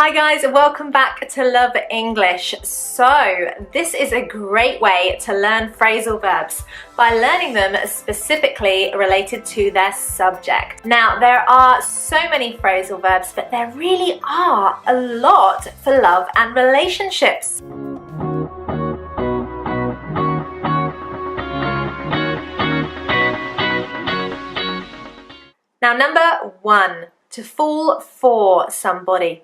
Hi guys, welcome back to Love English. So this is a great way to learn phrasal verbs by learning them specifically related to their subject. Now there are so many phrasal verbs, but there really are a lot for love and relationships. Now number one, to fall for somebody.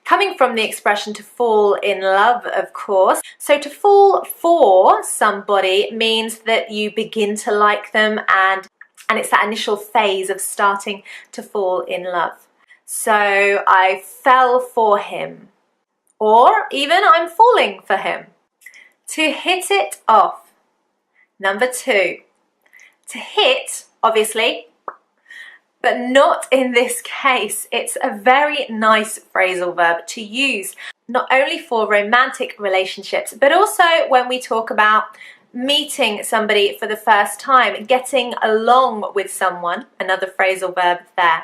Coming from the expression to fall in love, of course. So to fall for somebody means that you begin to like them and it's that initial phase of starting to fall in love. So I fell for him, or even I'm falling for him. To hit it off. Number two, to hit, obviously, but not in this case. It's a very nice phrasal verb to use, not only for romantic relationships, but also when we talk about meeting somebody for the first time, getting along with someone, another phrasal verb there.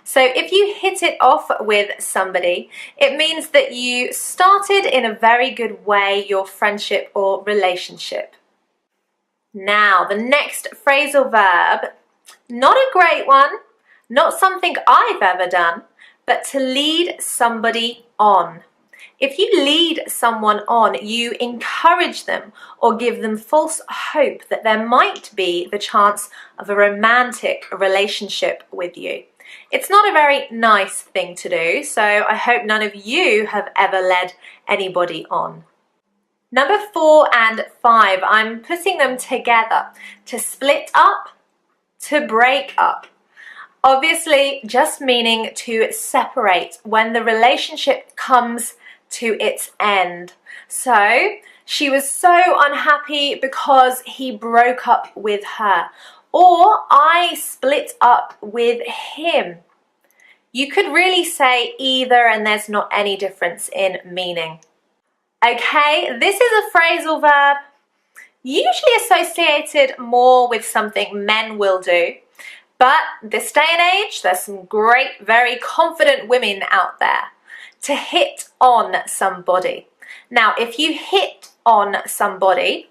So if you hit it off with somebody, it means that you started in a very good way your friendship or relationship. Now, the next phrasal verb, not a great one, not something I've ever done, but to lead somebody on. If you lead someone on, you encourage them or give them false hope that there might be the chance of a romantic relationship with you. It's not a very nice thing to do, so I hope none of you have ever led anybody on. Number 4 and 5, I'm putting them together. To split up, to break up. Obviously, just meaning to separate when the relationship comes to its end. So, she was so unhappy because he broke up with her. Or, I split up with him. You could really say either and there's not any difference in meaning. Okay, this is a phrasal verb usually associated more with something men will do. But this day and age, there's some great, very confident women out there. To hit on somebody. Now, if you hit on somebody,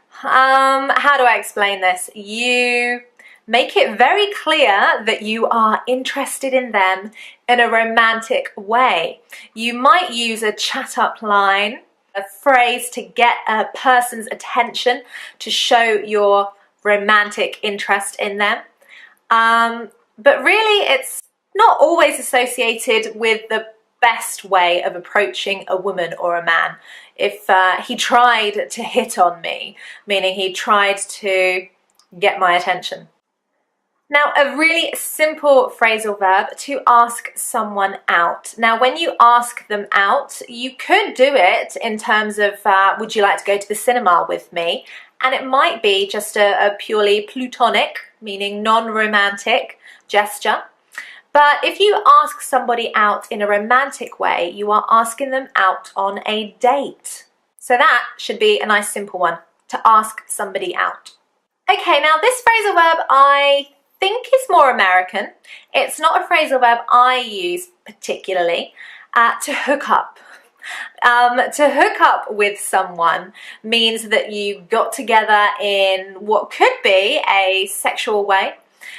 how do I explain this? You make it very clear that you are interested in them in a romantic way. You might use a chat-up line, a phrase to get a person's attention to show your romantic interest in them. But really it's not always associated with the best way of approaching a woman or a man. If he tried to hit on me, meaning he tried to get my attention. Now, a really simple phrasal verb, to ask someone out. Now, when you ask them out, you could do it in terms of, would you like to go to the cinema with me? And it might be just a purely platonic, meaning non-romantic gesture. But if you ask somebody out in a romantic way, you are asking them out on a date. So that should be a nice simple one, to ask somebody out. Okay, now this phrasal verb I think is more American. It's not a phrasal verb I use particularly. To hook up. To hook up with someone means that you got together in what could be a sexual way,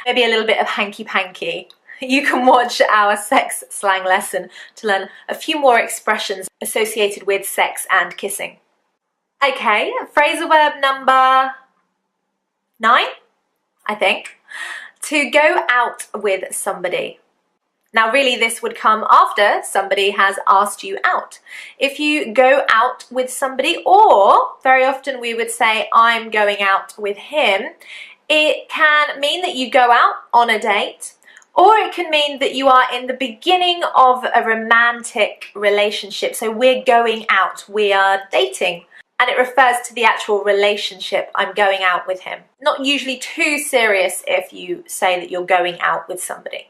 maybe a little bit of hanky-panky. You can watch our sex slang lesson to learn a few more expressions associated with sex and kissing. Okay, phrasal verb number 9, I think. To go out with somebody. Now really this would come after somebody has asked you out. If you go out with somebody, or very often we would say I'm going out with him, it can mean that you go out on a date, or it can mean that you are in the beginning of a romantic relationship. So we're going out, we are dating. And it refers to the actual relationship, I'm going out with him. Not usually too serious if you say that you're going out with somebody.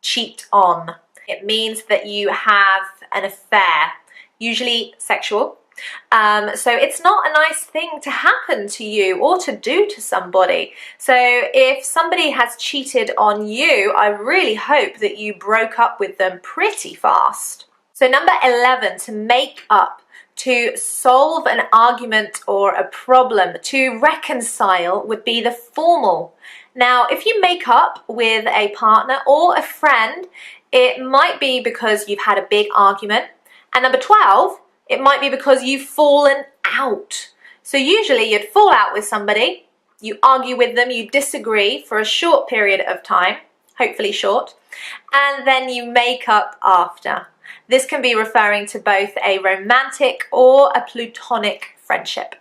Cheat on. It means that you have an affair, usually sexual, So it's not a nice thing to happen to you or to do to somebody. So if somebody has cheated on you, I really hope that you broke up with them pretty fast. So number 11, to make up, to solve an argument or a problem, to reconcile would be the formal. Now, if you make up with a partner or a friend, it might be because you've had a big argument. And number 12, it might be because you've fallen out. So usually you'd fall out with somebody, you argue with them, you disagree for a short period of time, hopefully short, and then you make up after. This can be referring to both a romantic or a platonic friendship.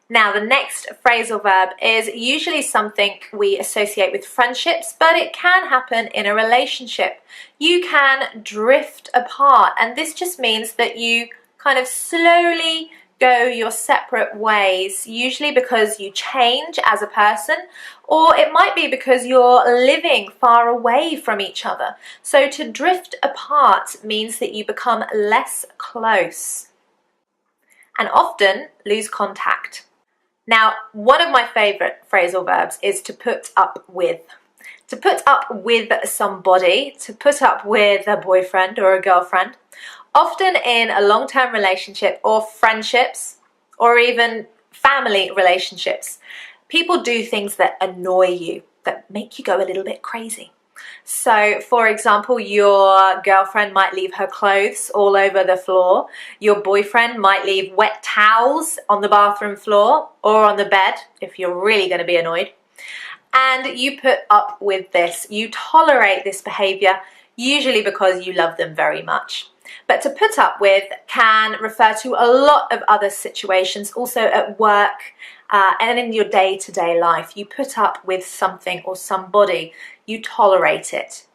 Now, the next phrasal verb is usually something we associate with friendships, but it can happen in a relationship. You can drift apart, and this just means that you kind of slowly go your separate ways, usually because you change as a person, or it might be because you're living far away from each other. So to drift apart means that you become less close and often lose contact. Now, one of my favorite phrasal verbs is to put up with. To put up with somebody, to put up with a boyfriend or a girlfriend, often in a long-term relationship or friendships or even family relationships. People do things that annoy you, that make you go a little bit crazy. So, for example, your girlfriend might leave her clothes all over the floor. Your boyfriend might leave wet towels on the bathroom floor or on the bed, if you're really going to be annoyed. And you put up with this. You tolerate this behavior, usually because you love them very much. But to put up with can refer to a lot of other situations, also at work and in your day-to-day life. You put up with something or somebody. You tolerate it.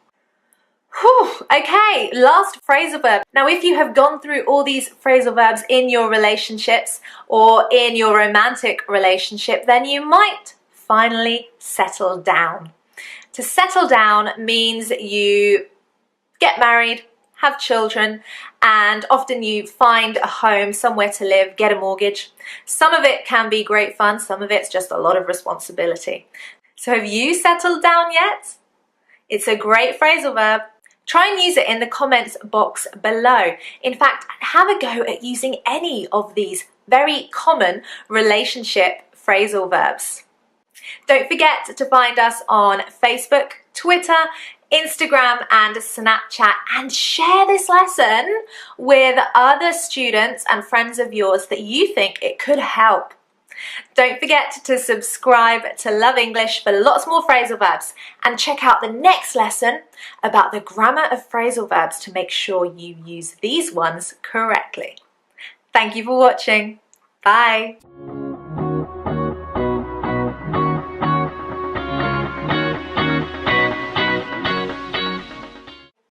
Whew, okay, last phrasal verb. Now, if you have gone through all these phrasal verbs in your relationships or in your romantic relationship, then you might finally settle down. To settle down means you get married, have children, and often you find a home, somewhere to live, get a mortgage. Some of it can be great fun, some of it's just a lot of responsibility. So have you settled down yet? It's a great phrasal verb. Try and use it in the comments box below. In fact, have a go at using any of these very common relationship phrasal verbs. Don't forget to find us on Facebook, Twitter, Instagram and Snapchat, and share this lesson with other students and friends of yours that you think it could help. Don't forget to subscribe to Love English for lots more phrasal verbs, and check out the next lesson about the grammar of phrasal verbs to make sure you use these ones correctly. Thank you for watching. Bye.